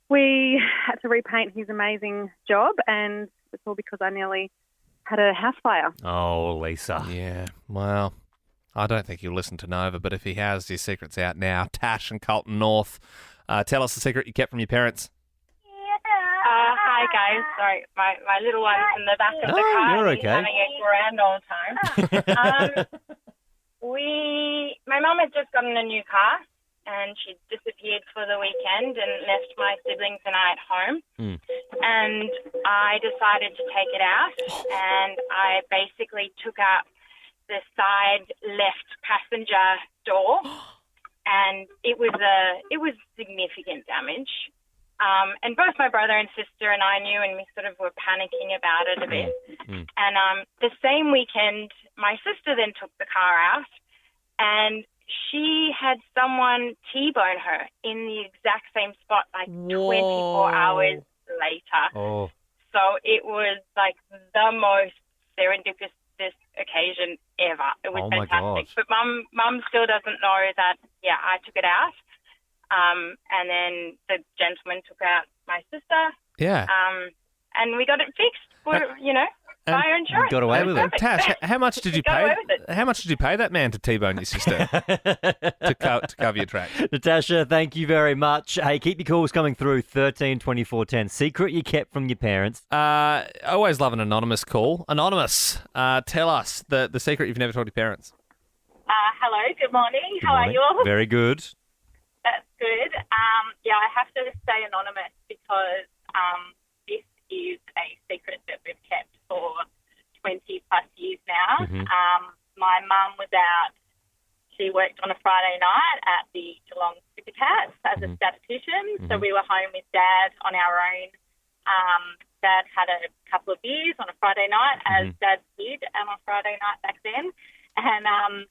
we had to repaint his amazing job, and it's all because I nearly had a house fire. Oh, Lisa. Yeah, well, I don't think he'll listen to Nova, but if he has, his secret's out now. Tash and Carlton North, tell us the secret you kept from your parents. Hi, guys. Sorry, my little one's in the back of the car. You're He's okay. having a grand old time. My mum had just gotten a new car, and she disappeared for the weekend and left my siblings and I at home. And I decided to take it out, and I basically took out the side left passenger door, and it was significant damage. And both my brother and sister and I knew, and we sort of were panicking about it a bit. And the same weekend, my sister then took the car out, and she had someone T-bone her in the exact same spot like 24 hours later. So it was like the most serendipitous occasion ever. It was fantastic. But mum still doesn't know that, I took it out. And then the gentleman took out my sister. Yeah. And we got it fixed for, fire insurance. got away with it. Tash, how much did you pay? How much did you pay that man to T-bone your sister to cover your tracks? Natasha, thank you very much. Hey, keep your calls coming through. 13 24 10. Secret you kept from your parents. I always love an anonymous call. Anonymous, tell us the secret you've never told your parents. Hello, good morning. How are you all? Very good. That's good. Yeah, I have to stay anonymous because this is a secret that we've kept for 20 plus years now. Mm-hmm. My mum was out. She worked on a Friday night at the Geelong Supercats as a statistician. So we were home with Dad on our own. Dad had a couple of beers on a Friday night, as Dad did on a Friday night back then. And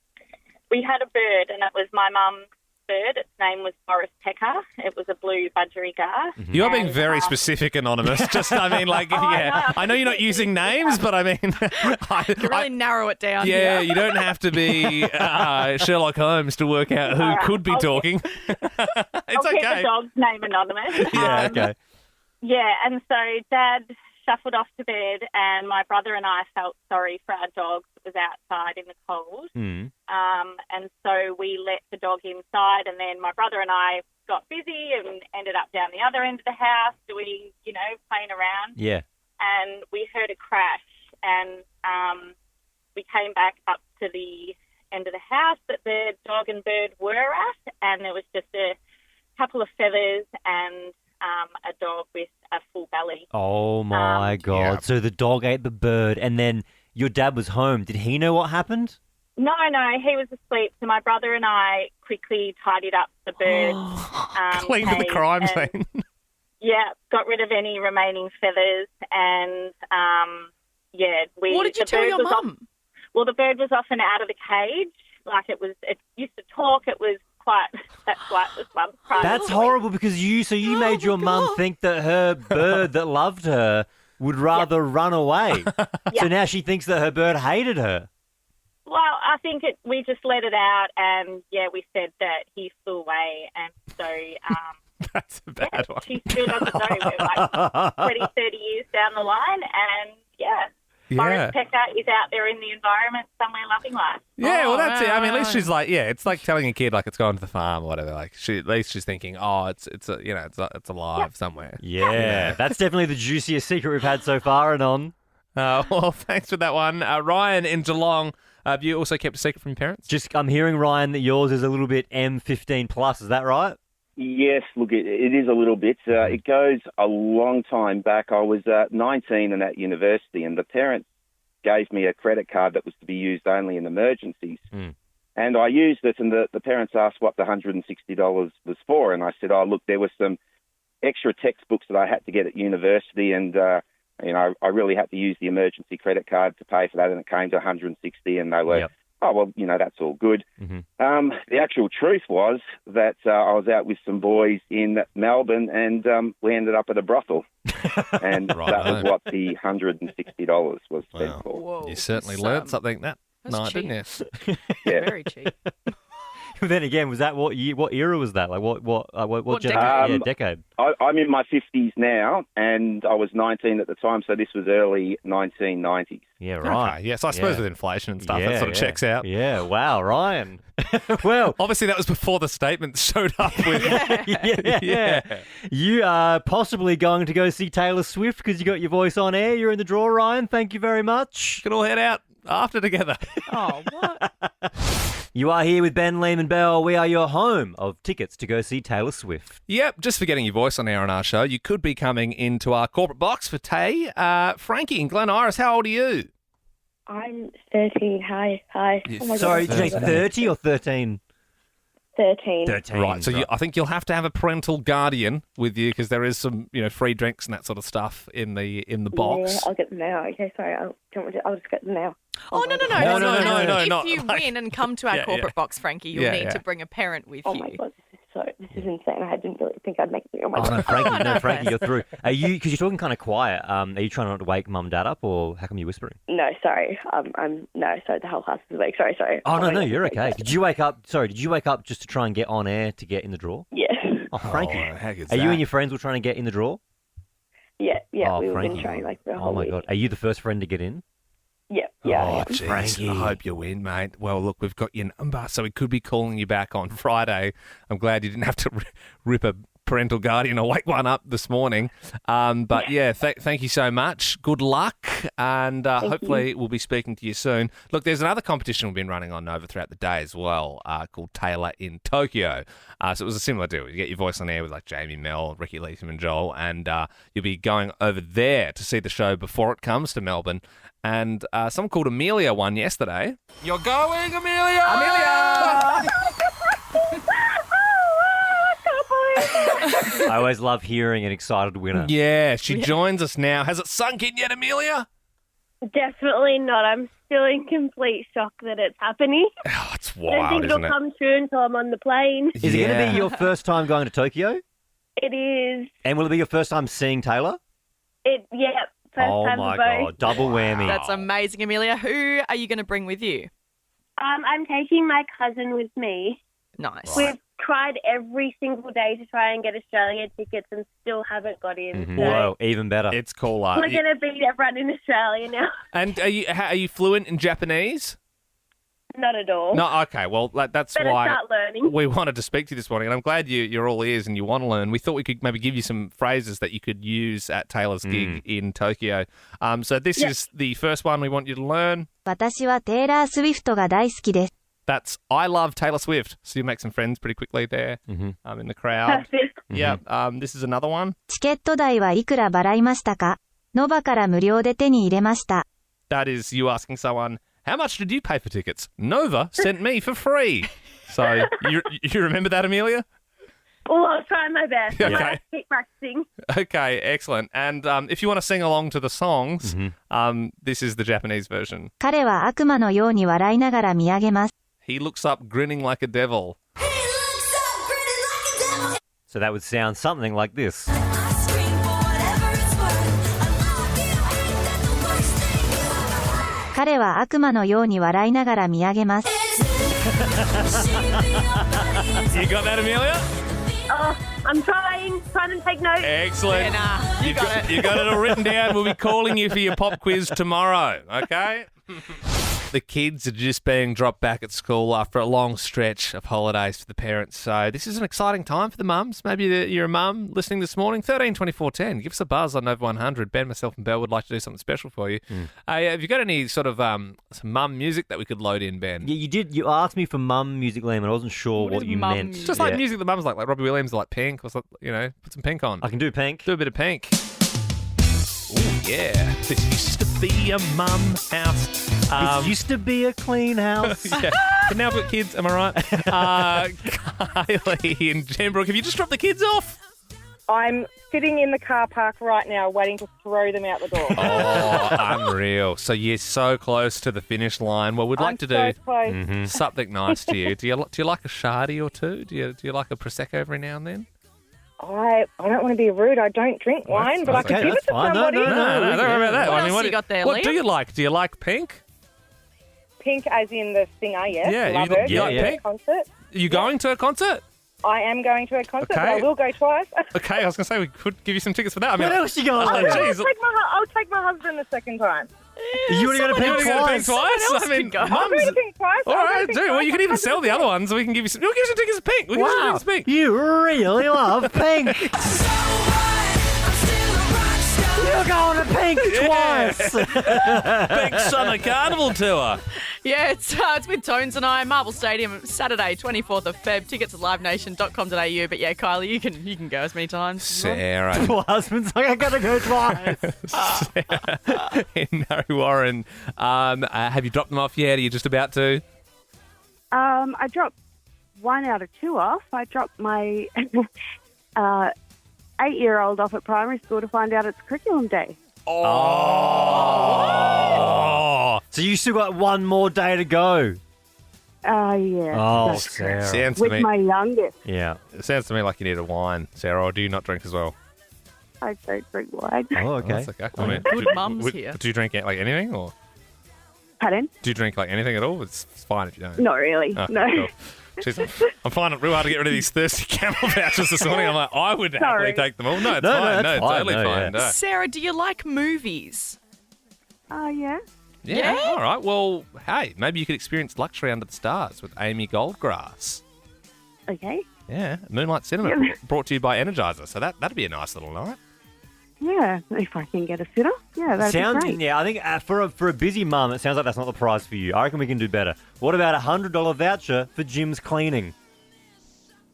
we had a bird, and it was my mum's bird. Its name was Boris Pecker. It was a blue budgerigar. You're being very specific, Anonymous. Just, I mean, like, yeah. I know you're not using names, but I mean... You can really narrow it down Yeah, here. you don't have to be Sherlock Holmes to work out who could be talking. It's I'll keep the dog's name anonymous. Yeah, okay. Yeah, and so Dad shuffled off to bed, and my brother and I felt sorry for our dog that was outside in the cold. And so we let the dog inside, and then my brother and I got busy and ended up down the other end of the house doing, playing around. Yeah. And we heard a crash, and we came back up to the end of the house that the dog and bird were at, and there was just a couple of feathers and a dog with a full belly. Oh, my God. Yeah. So the dog ate the bird, and then your dad was home. Did he know what happened? No, he was asleep. So my brother and I quickly tidied up the bird. Cleaned the crime and, scene. Yeah, got rid of any remaining feathers, and we. What did you tell your mum? Well, the bird was off and out of the cage. Like it used to talk. It was that's why it was Mum's cry. That's horrible because you made your mum think that her bird that loved her would rather run away. So now she thinks that her bird hated her. Well, I think we just let it out, and we said that he flew away, and so that's a bad one. She still doesn't know. We're like 20, 30 years down the line, and Boris Pecker is out there in the environment somewhere loving life. Yeah, well, that's it. I mean, at least she's like, it's like telling a kid like it's gone to the farm or whatever. Like, at least she's thinking, it's alive somewhere. Yeah, that's definitely the juiciest secret we've had so far, Anon. Well, thanks for that one, Ryan in Geelong. Have you also kept a secret from your parents? I'm hearing, Ryan, that yours is a little bit M15 plus. Is that right? Yes, look, it is a little bit. It goes a long time back. I was 19 and at university, and the parents gave me a credit card that was to be used only in emergencies. And I used it, and the parents asked what the $160 was for. And I said, look, there were some extra textbooks that I had to get at university, and I really had to use the emergency credit card to pay for that, and it came to $160, and they were, that's all good. The actual truth was that I was out with some boys in Melbourne, and we ended up at a brothel, and that was what the $160 was spent for. Whoa. You certainly learnt something that night, cheap. didn't you? Yeah. Very cheap. Then again, was that what era was that? Like what decade? Decade. I'm in my 50s now, and I was 19 at the time, so this was early 1990s. Yeah, right. Okay. Yes, I suppose with inflation and stuff, that sort of checks out. Yeah, wow, Ryan. Well, obviously that was before the statement showed up with. Yeah. You are possibly going to go see Taylor Swift because you got your voice on air. You're in the draw, Ryan. Thank you very much. You can all head out after together. Oh, what? You are here with Ben, Liam and Belle. We are your home of tickets to go see Taylor Swift. Yep, just for getting your voice on air on our show, you could be coming into our corporate box for Tay. Frankie in Glen Iris, how old are you? I'm 30. Hi. Oh my Sorry, God. did you say 30 or 13? 13. 13. Right, so I think you'll have to have a parental guardian with you because there is some, free drinks and that sort of stuff in the box. Yeah, I'll get them now. Okay, sorry. I'll just get them now. Oh, no. No, If you win and come to our corporate box, Frankie, you'll need to bring a parent with you. Oh my God, this is insane. I didn't really think I'd make it. Oh my God. No, Frankie, you're through. Are you, because you're talking kind of quiet, are you trying not to wake mum and dad up, or how come you're whispering? No, sorry. Sorry, the whole house is awake. Sorry. Oh, no, you're okay. Did you wake up just to try and get on air to get in the draw? Yeah. Oh, Frankie. How good's Are you that? and your friends all trying to get in the draw? Yeah, Oh, we've Frankie. been trying like the whole Oh my week. God. Are you the first friend to get in? Yeah. Yeah. Oh, I am. jeez. Frankie. I hope you win, mate. Well, look, we've got your number, so we could be calling you back on Friday. I'm glad you didn't have to rip a parental guardian or wake one up this morning. But yeah, thank you so much. Good luck, and hopefully we'll be speaking to you soon. Look, there's another competition we've been running on Nova throughout the day as well, called Taylor in Tokyo. So it was a similar deal. You get your voice on air with like Jamie, Mel, Ricky, Leeson, and Joel, and you'll be going over there to see the show before it comes to Melbourne. And someone called Amelia won yesterday. You're going, Amelia! Amelia! I always love hearing an excited winner. Yeah, she joins us now. Has it sunk in yet, Amelia? Definitely not. I'm still in complete shock that it's happening. Oh, it's I don't wild, think isn't it'll it? come true until I'm on the plane. Is it going to be your first time going to Tokyo? It is. And will it be your first time seeing Taylor? Yeah. First Oh time my for both. God, double whammy. That's amazing, Amelia. Who are you going to bring with you? I'm taking my cousin with me. Nice. We've tried every single day to try and get Australia tickets and still haven't got in. So Whoa, even better. It's cool. we're going to beat everyone in Australia now. And are you fluent in Japanese? Not at all. No, okay. Well, that's Better why start learning. we wanted to speak to you this morning, and I'm glad you're all ears and you want to learn. We thought we could maybe give you some phrases that you could use at Taylor's gig in Tokyo. So this is the first one we want you to learn. 私はテイラー・スウィフトが大好きです。 That's I love Taylor Swift. So you make some friends pretty quickly there in the crowd. Perfect. Yeah. This is another one. チケット代はいくら払いましたか？ノバから無料で手に入れました。 That is you asking someone, how much did you pay for tickets? Nova sent me for free. So you remember that, Amelia? Oh, I'll try my best. Okay. I'll keep practicing. Okay, excellent. And if you want to sing along to the songs, this is the Japanese version. 彼は悪魔のように笑いながら見上げます。 He looks up grinning like a devil. So that would sound something like this. 彼は悪魔のように笑いながら見上げます。 You got that, Amelia? Oh, I'm trying to take notes. Excellent. Yeah, you got it. You got it all written down. We'll be calling you for your pop quiz tomorrow, okay? The kids are just being dropped back at school after a long stretch of holidays for the parents. So this is an exciting time for the mums. Maybe you're a mum listening this morning. 13 24 10. Give us a buzz on Nova 100. Ben, myself and Belle would like to do something special for you. Have you got any sort of some mum music that we could load in, Ben? Yeah, you did. You asked me for mum music, Liam, and I wasn't sure what you meant. Just like music that mums like Robbie Williams, like Pink, or something, put some Pink on. I can do Pink. Do a bit of Pink. Oh, yeah. This used to be a mum house. This used to be a clean house. Yeah. But now I've got kids, am I right? Kylie and Jenbrook, have you just dropped the kids off? I'm sitting in the car park right now waiting to throw them out the door. Oh, unreal. So you're so close to the finish line. Well, we'd like to do close. something nice to you. Do you like a Chardy or two? Do you like a Prosecco every now and then? I don't want to be rude. I don't drink wine, but I could give it to somebody. No, don't worry about that. What else you got there, what Liam? do you like? Do you like Pink? Pink as in the singer, yes. Yeah, Love you her. like Go to Pink? a concert. Are you going to a concert? I am going to a concert, but Okay. I will go twice. Okay, I was going to say we could give you some tickets for that. I mean, What else you got? Oh, I'll geez. take my husband the second time. You already got a Pink twice. I mean, I'll go to Pink twice. all I'll go right, to Pink dude. Well, twice. you can even sell the other ones, so we can give you some. We'll give you some tickets to Pink. We'll give you some Wow, tickets to Pink. you really love Pink. You're going to Pink twice. Pink Summer Carnival Tour. Yeah, it's with Tones and I, Marvel Stadium, Saturday, 24th of Feb. Tickets at livenation.com.au. But yeah, Kylie, you can go as many times. as you want. Sarah. Poor husband's like, I gotta go twice. No, Warren. Have you dropped them off yet? Are you just about to? I dropped 1 out of 2 off. I dropped my 8-year-old off at primary school to find out it's curriculum day. Oh. So you still got one more day to go. Yeah. Oh, That's Sarah. Sounds to with me. my youngest. Yeah. It sounds to me like you need a wine, Sarah. Or do you not drink as well? I don't drink wine. Oh, okay. That's okay. I mean, Good mums do, here. Do you drink like anything, or Pardon? do you drink like anything at all? It's fine if you don't. Not really. Okay, No. cool. Jeez, I'm finding it real hard to get rid of these thirsty camel vouchers this morning. I'm like, I would happily take them all. No, it's fine. that's No, fine. totally No, fine. yeah. No. Sarah, do you like movies? Yeah. Yeah. All right. Well, hey, maybe you could experience luxury under the stars with Amy Goldgrass. Okay. Yeah. Moonlight Cinema Yeah. brought to you by Energizer. So that'd be a nice little night. Yeah, if I can get a sitter. Yeah, that'd be great. Yeah, I think for a busy mum, it sounds like that's not the prize for you. I reckon we can do better. What about a $100 voucher for Jim's cleaning?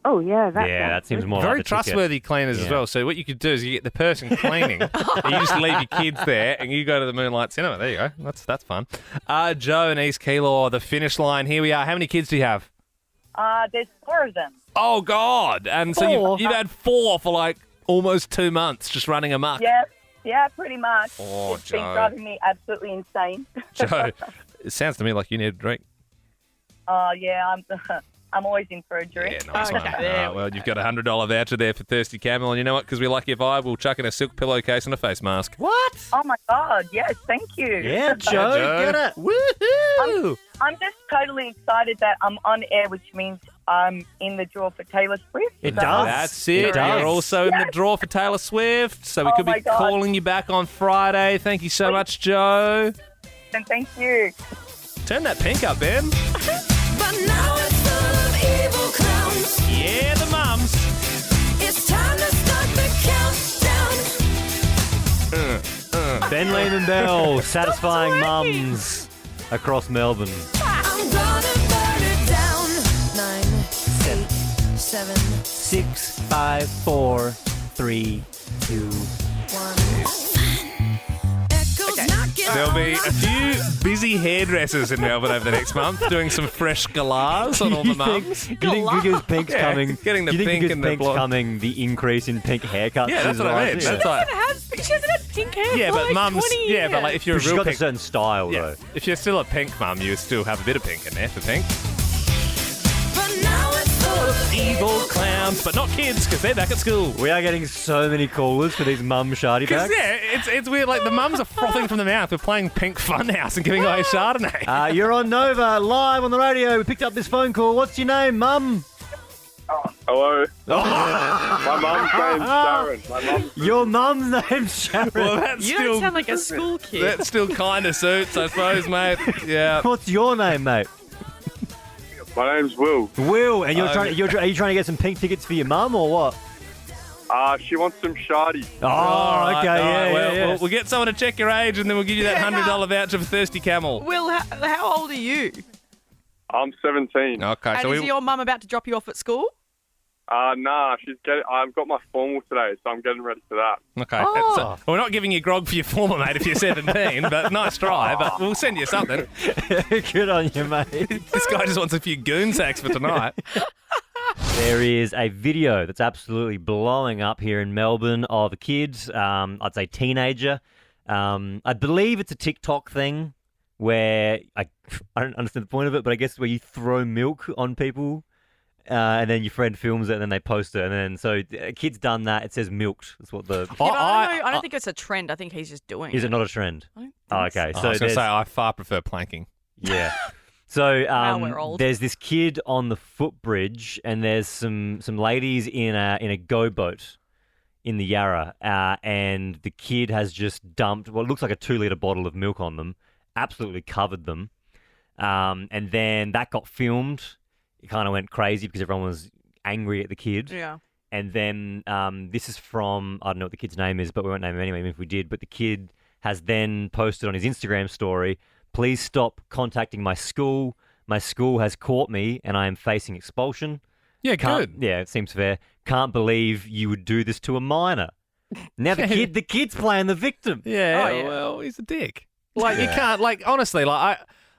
Oh, yeah. That seems more Very like the ticket. trustworthy cleaners as Yeah. well. So what you could do is you get the person cleaning, and you just leave your kids there, and you go to the Moonlight Cinema. There you go. That's fun. Joe and East Keilor, the finish line. Here we are. How many kids do you have? There's 4 of them. Oh God! And so you've had 4 for like almost 2 months, just running amok. Yeah, pretty much. Oh, It's been Joe. driving me absolutely insane. Joe, it sounds to me like you need a drink. Yeah, I'm always in for a drink. Yeah, nice one. Well, you've got a $100 voucher there for Thirsty Camel, and you know what? Because we like your vibe, we'll chuck in a silk pillowcase and a face mask. What? Oh my God! Yes, thank you. Yeah, Joe, get it. Woohoo! I'm just totally excited that I'm on air, which means I'm in the draw for Taylor Swift. It So- does. That's it. It does. You're also in the draw for Taylor Swift, so we Oh could be my God. calling you back on Friday. Thank you so much, Joe. And thank you. Turn that pink up, Ben. But now it's full of evil clowns. Yeah, the mums. It's time to start the countdown. Ben Lehman Bell, satisfying mums across Melbourne. I'm gonna burn it down. 9, 8, 7, 6, 5, 4, 3, 2. 1. Echoes knocking There'll all be a around. few busy hairdressers in Melbourne over the next month doing some fresh galahs on all the mums. Do you think because pink's Yeah, coming? getting the do you think pink because and the pink's blonde. coming, the increase in pink haircuts? Yeah, that's is what I mean. yeah. That's like, She hasn't had pink hair yeah, for but like mums, 20 yeah, but years. like if you're a She's real got a pink, certain style, yeah, though. if you're still a pink mum, you still have a bit of pink in there for pink. But now it's full of Evil clowns, but not kids because they're back at school. We are getting so many callers for these mum Chardy Because packs. yeah, it's weird. Like the mums are frothing from the mouth. We're playing Pink Funhouse and giving away Chardonnay. You're on Nova, live on the radio. We picked up this phone call. What's your name, mum? Hello. My mum's name's Sharon. My mum's Your mum's name's Sharon. Well, that's You still don't sound like a school kid. that still kind of suits, I suppose, mate. Yeah. What's your name, mate? My name's Will. Will, and are you trying to get some pink tickets for your mum or what? She wants some Chardy. Oh, All okay, right, yeah, yeah. We'll get someone to check your age, and then we'll give you that $100 voucher for Thirsty Camel. Will, how old are you? I'm 17. Okay, And so is your mum about to drop you off at school? Nah, I've got my formal today, so I'm getting ready for that. Okay. Oh. So, we're not giving you grog for your former, mate, if you're 17, but nice try. But we'll send you something. Good on you, mate. This guy just wants a few goon sacks for tonight. There is a video that's absolutely blowing up here in Melbourne of a kid, I'd say teenager. I believe it's a TikTok thing where I don't understand the point of it, but I guess where you throw milk on people. And then your friend films it, and then they post it, and then so a kid's done that. It says milked. That's what the. Yeah, but I don't think it's a trend. I think he's just doing Is it. it not a trend? I don't Oh, think okay. I So was going to there's- say, I far prefer planking. yeah. So we're old. there's this kid on the footbridge, and there's some ladies in a go boat in the Yarra, and the kid has just dumped what looks like a 2-litre bottle of milk on them, absolutely covered them, and then that got filmed. It kind of went crazy because everyone was angry at the kid. Yeah. And then this is from, I don't know what the kid's name is, but we won't name him anyway, even if we did. But the kid has then posted on his Instagram story, "Please stop contacting my school. My school has caught me and I am facing expulsion." Yeah, Can't- good. Yeah, it seems fair. Can't believe you would do this to a minor. Now the kid's playing the victim. Yeah, Oh, yeah. well, he's a dick. Like, you can't, like, honestly, like,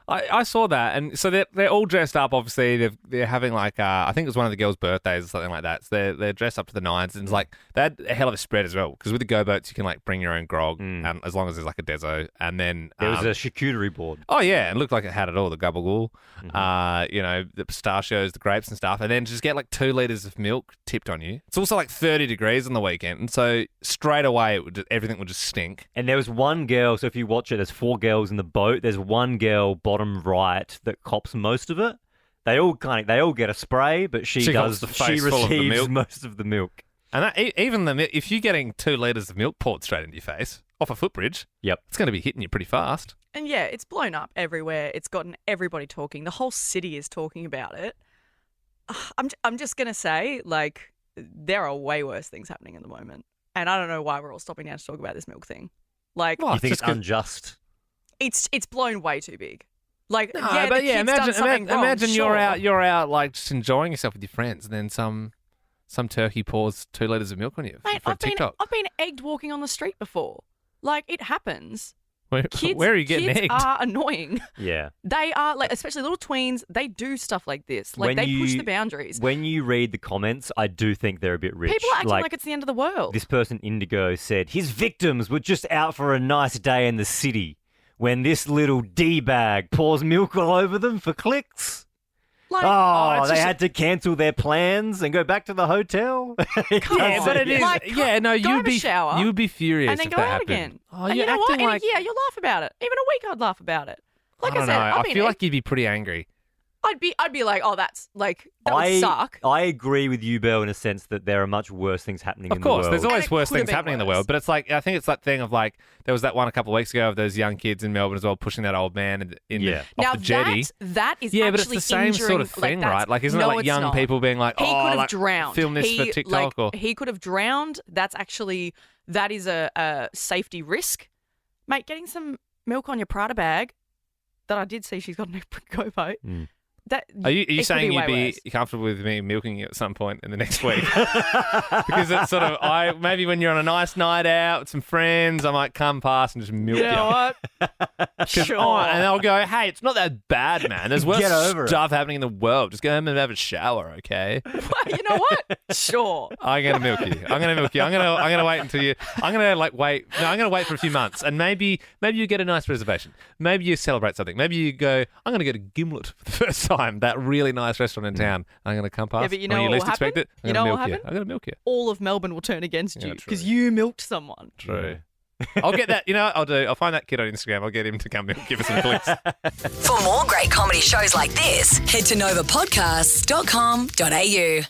I saw that, and so they're all dressed up. Obviously, they're having like I think it was one of the girls' birthdays or something like that. So they're dressed up to the nines, and it's like they had a hell of a spread as well. Because with the go boats, you can like bring your own grog, and as long as there's like a deso, and then There was a charcuterie board. oh yeah, it looked like it had it all, the gabagool, you know, the pistachios, the grapes and stuff, and then just get like 2 litres of milk tipped on you. It's also like 30 degrees on the weekend, and so straight away everything would just stink. And there was one girl, so if you watch it, there's 4 girls in the boat. There's one girl, bottom right, that cops most of it. They all get a spray, but she cops the face full of the receives milk. most of the milk. And that, even if you're getting 2 litres of milk poured straight into your face off a footbridge, Yep. it's going to be hitting you pretty fast. And yeah, it's blown up everywhere. It's gotten everybody talking. The whole city is talking about it. I'm just going to say, like, there are way worse things happening at the moment. And I don't know why we're all stopping now to talk about this milk thing. Like, I think it's unjust. It's blown way too big. Like, No, yeah, but the kid's imagine, done something wrong, imagine sure. you're out like just enjoying yourself with your friends, and then some turkey pours 2 liters of milk on you Mate, for a I've been TikTok. egged walking on the street before. Like, it happens. Kids, Where are you getting kids egged? are annoying. Yeah. They are, like, especially little tweens, they do stuff like this. Like, they push the boundaries. When you read the comments, I do think they're a bit rich. People are acting like it's the end of the world. This person, Indigo, said his victims were just out for a nice day in the city when this little D-bag pours milk all over them for clicks. Like, they had to cancel their plans and go back to the hotel. Yeah, but it is. Go to shower, you would be furious and then if go that out happened. again. Oh, and you're you know what? acting In like- a year, you'll laugh about it. Even a week, I'd laugh about it. Like I don't said, know. I've I been feel egged. like you'd be pretty angry. I'd be like, oh, that's like that would suck. I agree with you, Belle, in a sense that there are much worse things happening Of in course, the world. there's always it worse could have things been happening in the worse. world, but it's like I think it's that thing of like there was that one a couple of weeks ago of those young kids in Melbourne as well pushing that old man off Now the jetty. that is Yeah, but actually it's the same sort of injuring- thing, that's- right? Like, isn't no, it like it's young not. people being like, He oh, could have like, drowned. film this for TikTok or he could have drowned. That is a safety risk, mate. Getting some milk on your Prada bag. That I did see. She's got an go boat. That Are you it could saying be you'd way be worse. comfortable with me milking you at some point in the next week? Because it's sort of maybe when you're on a nice night out with some friends, I might come past and just milk you. You know what? 'Cause Sure. and I'll go, hey, it's not that bad, man. There's worse Get over it. stuff happening in the world. Just go home and have a shower, okay? You know what? Sure. I'm gonna milk you. I'm gonna wait until you. I'm gonna wait. No, I'm gonna wait for a few months, and maybe you get a nice reservation. Maybe you celebrate something. Maybe you go. I'm gonna go to Gimlet for the first time. That really nice restaurant in town. I'm gonna come past. Yeah, but you know when you what least will expect happen? it. You know what will milk you. happen? I'm gonna milk you. All of Melbourne will turn against Yeah, you true. because you milked someone. True. I'll get that. You know what I'll do? I'll find that kid on Instagram. I'll get him to come give us some clicks. For more great comedy shows like this, head to novapodcasts.com.au.